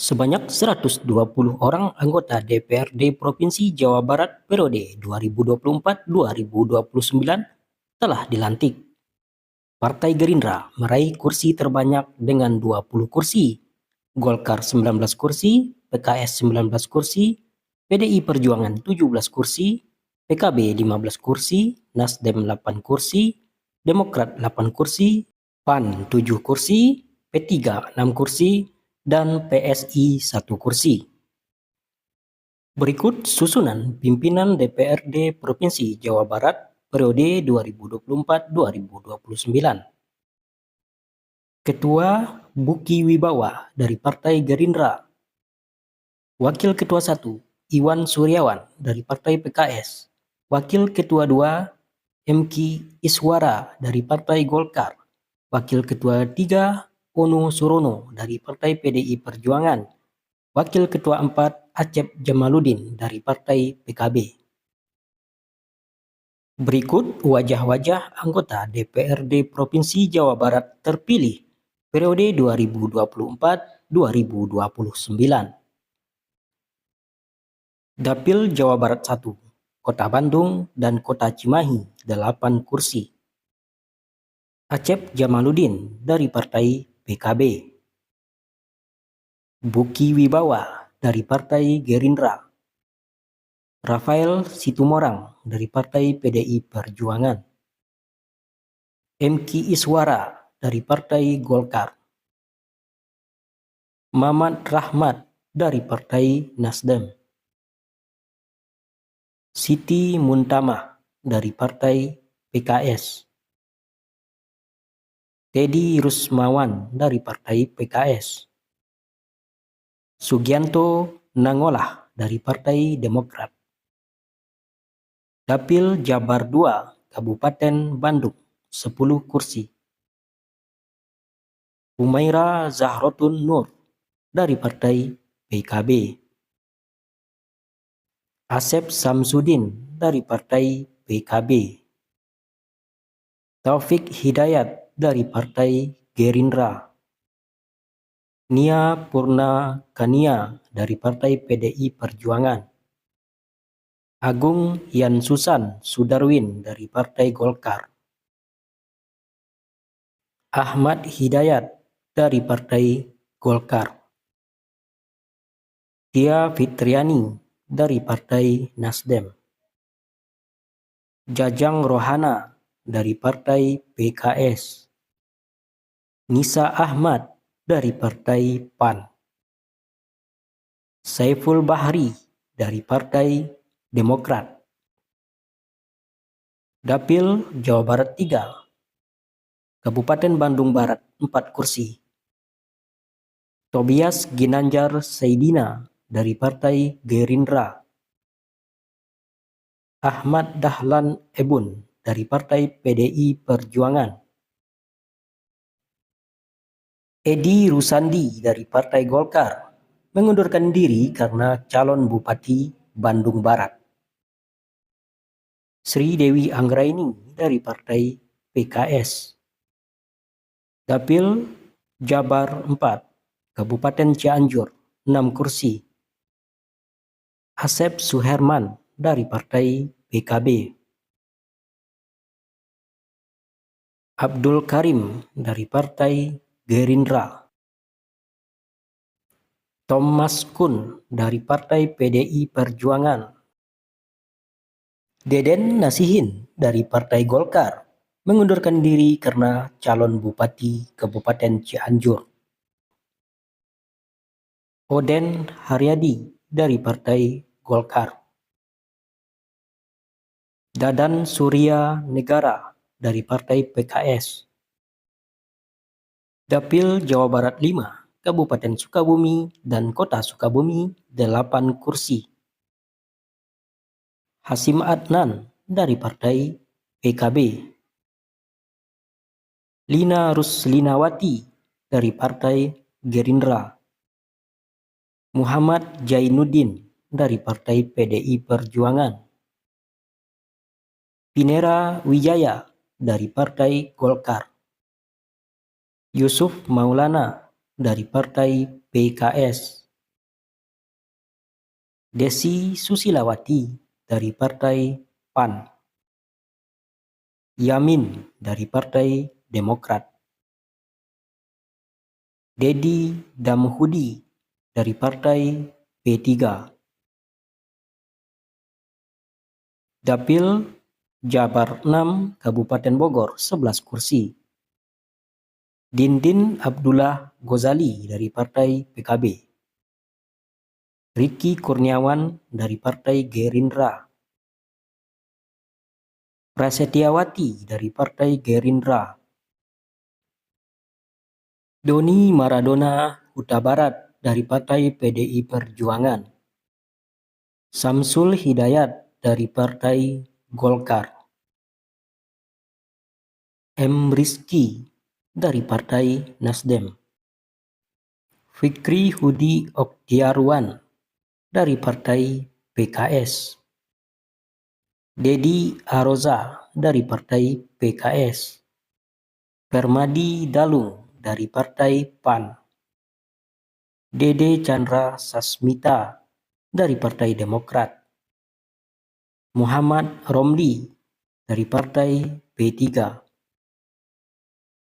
Sebanyak 120 orang anggota DPRD Provinsi Jawa Barat periode 2024-2029 telah dilantik. Partai Gerindra meraih kursi terbanyak dengan 20 kursi, Golkar 19 kursi, PKS 19 kursi, PDI Perjuangan 17 kursi, PKB 15 kursi, Nasdem 8 kursi, Demokrat 8 kursi, PAN 7 kursi, P3 6 kursi, dan PSI 1 kursi. Berikut susunan pimpinan DPRD Provinsi Jawa Barat periode 2024-2029. Ketua Buki Wibawa dari Partai Gerindra. Wakil Ketua 1 Iwan Suryawan dari Partai PKS. Wakil Ketua 2 Emki Iswara dari Partai Golkar. Wakil Ketua 3 Ono Surono dari Partai PDI Perjuangan. Wakil Ketua 4 Acep Jamaludin dari Partai PKB. Berikut wajah-wajah anggota DPRD Provinsi Jawa Barat terpilih periode 2024-2029. Dapil Jawa Barat 1, Kota Bandung dan Kota Cimahi 8 kursi. Acep Jamaludin dari Partai PKB. Buki Wibawa dari Partai Gerindra. Rafael Situmorang dari Partai PDI Perjuangan. Emki Iswara dari Partai Golkar. Mamat Rahmat dari Partai Nasdem. Siti Muntamah dari Partai PKS. Teddy Rusmawan dari Partai PKS. Sugianto Nangolah dari Partai Demokrat. Dapil Jabar 2 Kabupaten Bandung 10 kursi. Humaira Zahrotun Nur dari Partai PKB. Asep Samsudin dari Partai PKB. Taufik Hidayat dari Partai Gerindra. Nia Purna Kania dari Partai PDI Perjuangan. Agung Yan Susan Sudarwin dari Partai Golkar. Ahmad Hidayat dari Partai Golkar. Tia Fitriani dari Partai Nasdem. Jajang Rohana dari Partai PKS. Nisa Ahmad dari Partai PAN. Saiful Bahri dari Partai Demokrat. Dapil Jawa Barat 3 Kabupaten Bandung Barat 4 kursi. Tobias Ginanjar Seidina dari Partai Gerindra. Ahmad Dahlan Ebun dari Partai PDI Perjuangan. Edi Rusandi dari Partai Golkar mengundurkan diri karena calon Bupati Bandung Barat. Sri Dewi Anggraini dari Partai PKS. Dapil Jabar 4 Kabupaten Cianjur 6 kursi. Asep Suherman dari Partai PKB. Abdul Karim dari Partai Gerindra. Thomas Kun dari Partai PDI Perjuangan. Deden Nasihin dari Partai Golkar mengundurkan diri karena calon Bupati Kabupaten Cianjur. Oden Haryadi dari Partai Golkar. Dadan Surya Negara dari Partai PKS. Dapil Jawa Barat 5 Kabupaten Sukabumi dan Kota Sukabumi 8 kursi. Hasim Adnan dari Partai PKB. Lina Ruslinawati dari Partai Gerindra. Muhammad Jainuddin dari Partai PDI Perjuangan. Pinera Wijaya dari Partai Golkar. Yusuf Maulana dari Partai PKS. Desi Susilawati dari Partai PAN, Yamin dari Partai Demokrat, Dedi Damhudi dari Partai P3, Dapil Jabar 6 Kabupaten Bogor 11 kursi, Dindin Abdullah Ghazali dari Partai PKB, Riki Kurniawan dari Partai Gerindra, Prasetyawati dari Partai Gerindra, Doni Maradona Huta Barat dari Partai PDI Perjuangan, Samsul Hidayat dari Partai Golkar, M. Rizky dari Partai Nasdem, Fikri Hudi Oktiarwan dari Partai PKS, Dedi Aroza dari Partai PKS, Permadi Dalung dari Partai PAN, Dede Chandra Sasmita dari Partai Demokrat, Muhammad Romli dari Partai P3,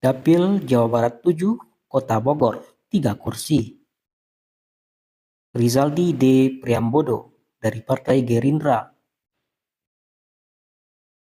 Dapil Jawa Barat 7 Kota Bogor 3 kursi, Rizaldi D. Priambodo dari Partai Gerindra,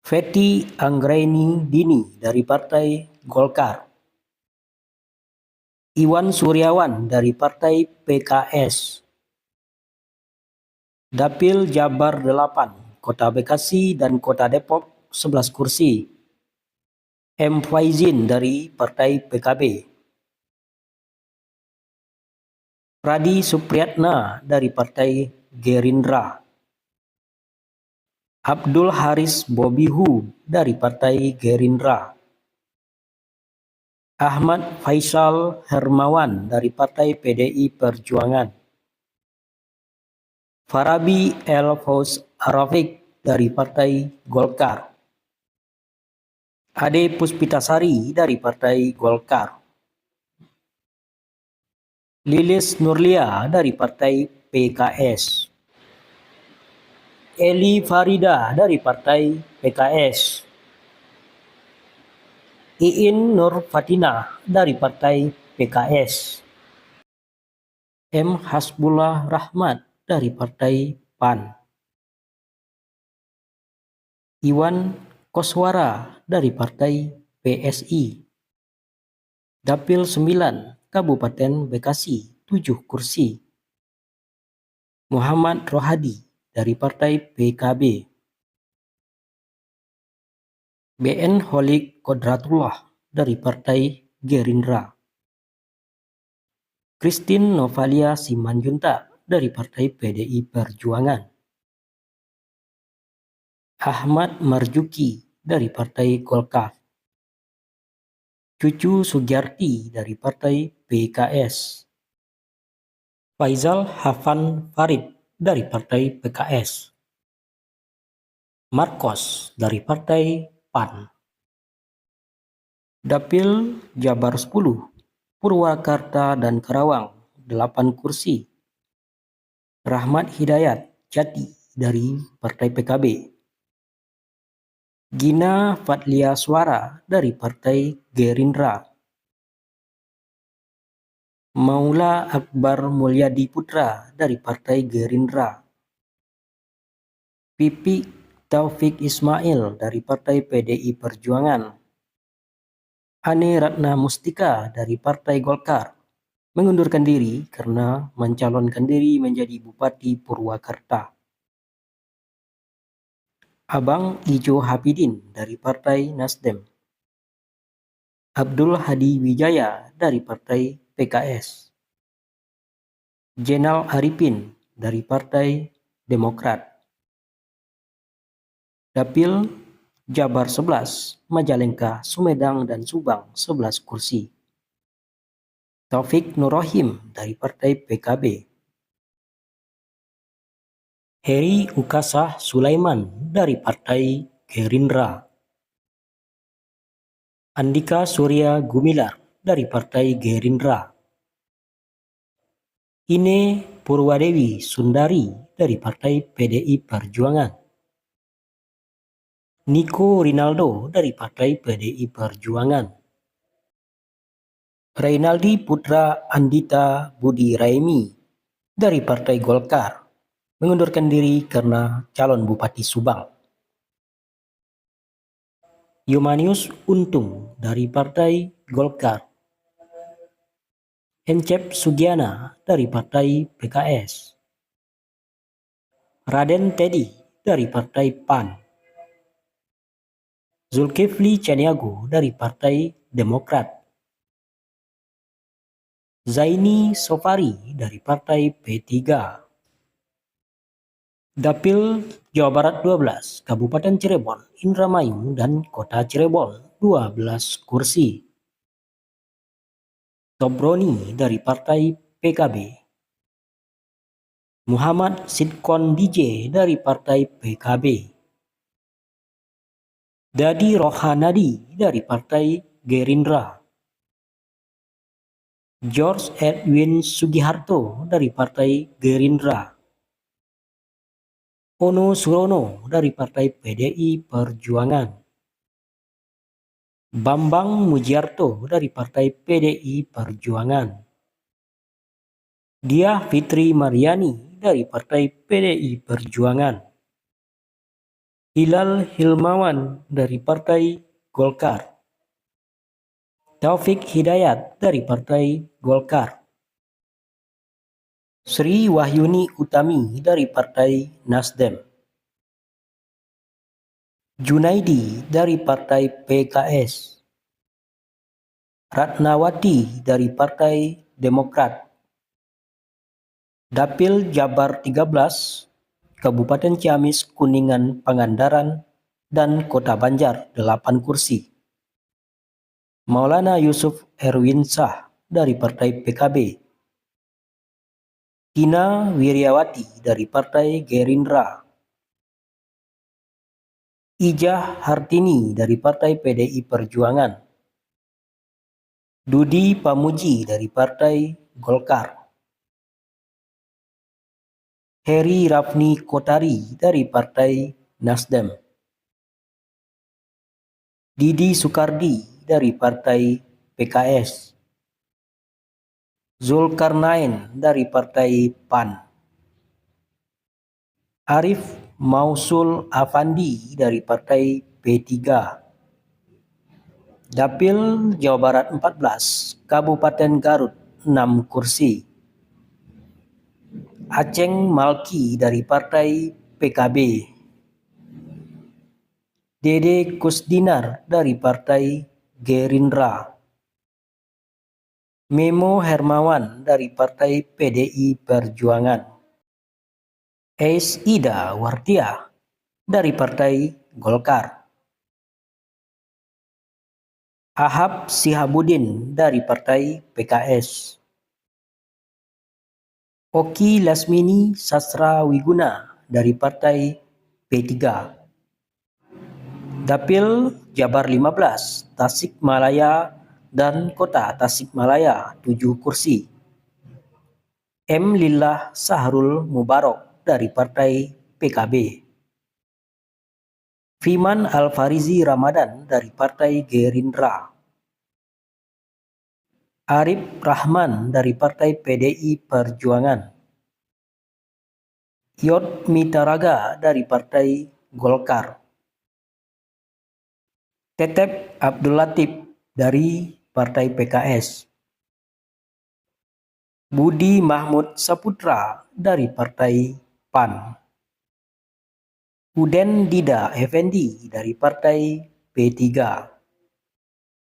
Feti Anggraini Dini dari Partai Golkar, Iwan Suryawan dari Partai PKS, Dapil Jabar 8 Kota Bekasi dan Kota Depok 11 kursi, M. Faizin dari Partai PKB, Pradi Supriyatna dari Partai Gerindra, Abdul Haris Bobihu dari Partai Gerindra, Ahmad Faisal Hermawan dari Partai PDI Perjuangan, Farabi El Fauz Arafiq dari Partai Golkar, Ade Puspitasari dari Partai Golkar, Lilis Nurlia dari Partai PKS, Eli Farida dari Partai PKS, Iin Nur Fatina dari Partai PKS, M. Hasbullah Rahmat dari Partai PAN, Iwan Koswara dari Partai PSI, Dapil 9 Kabupaten Bekasi 7 kursi, Muhammad Rohadi dari Partai PKB, BN Holik Kodratullah dari Partai Gerindra, Christine Novalia Simanjuntak dari Partai PDI Perjuangan, Ahmad Marzuki dari Partai Golkar, Cucu Sugiarti dari Partai PKS, Faizal Hafan Farid dari Partai PKS, Marcos dari Partai PAN, Dapil Jabar 10, Purwakarta dan Karawang 8 kursi, Rahmat Hidayat Jati dari Partai PKB, Gina Fadlia Suara dari Partai Gerindra, Maula Akbar Mulyadi Putra dari Partai Gerindra, Pipi Taufik Ismail dari Partai PDI Perjuangan, Ane Ratna Mustika dari Partai Golkar mengundurkan diri karena mencalonkan diri menjadi Bupati Purwakarta, Abang Ijo Hapidin dari Partai Nasdem, Abdul Hadi Wijaya dari Partai PKS, Jenal Arifin dari Partai Demokrat, Dapil Jabar 11, Majalengka, Sumedang, dan Subang 11 kursi, Taufik Nurrohim dari Partai PKB, Heri Ukasah Sulaiman dari Partai Gerindra, Andika Surya Gumilar dari Partai Gerindra, Ine Purwadewi Sundari dari Partai PDI Perjuangan. Nico Rinaldo dari Partai PDI Perjuangan. Reynaldi Putra Andita Budi Raimi dari Partai Golkar mengundurkan diri karena calon Bupati Subang. Yomanius Untung dari Partai Golkar. Encep Sugiana dari Partai PKS. Raden Teddy dari Partai PAN. Zulkifli Caniago dari Partai Demokrat. Zaini Sofari dari Partai P3. Dapil Jawa Barat 12, Kabupaten Cirebon, Indramayu, dan Kota Cirebon 12 kursi. Tobroni dari Partai PKB. Muhammad Sidkon DJ dari Partai PKB. Dadi Rohanadi dari Partai Gerindra. George Edwin Sugiharto dari Partai Gerindra. Ono Surono dari Partai PDI Perjuangan. Bambang Mujiarto dari Partai PDI Perjuangan. Diah Fitri Mariani dari Partai PDI Perjuangan. Hilal Hilmawan dari Partai Golkar. Taufik Hidayat dari Partai Golkar. Sri Wahyuni Utami dari Partai Nasdem. Junaidi dari Partai PKS. Ratnawati dari Partai Demokrat. Dapil Jabar 13, Kabupaten Ciamis, Kuningan, Pangandaran, dan Kota Banjar 8 kursi. Maulana Yusuf Erwinsyah dari Partai PKB. Tina Wiryawati dari Partai Gerindra. Ijah Hartini dari Partai PDI Perjuangan. Dudi Pamuji dari Partai Golkar. Heri Rafni Kotari dari Partai Nasdem. Didi Soekardi dari Partai PKS. Zulkarnain dari Partai PAN. Arif Mausul Afandi dari Partai P3. Dapil Jawa Barat 14, Kabupaten Garut 6 kursi. Aceng Malki dari Partai PKB. Dede Kusdinar dari Partai Gerindra. Memo Hermawan dari Partai PDI Perjuangan. Eis Ida Wartia dari Partai Golkar. Ahab Sihabudin dari Partai PKS. Oki Lasmini Sasrawiguna dari Partai P3. Dapil Jabar 15, Tasikmalaya dan Kota Tasikmalaya 7 kursi. M. Lillah Sahrul Mubarok dari Partai PKB. Fiman Al-Farizi Ramadan dari Partai Gerindra. Arif Rahman dari Partai PDI Perjuangan. Yot Mitaraga dari Partai Golkar. Tetep Abdul Latif dari Partai PKS. Budi Mahmud Saputra dari Partai PAN. Uden Dida Effendi dari Partai P3.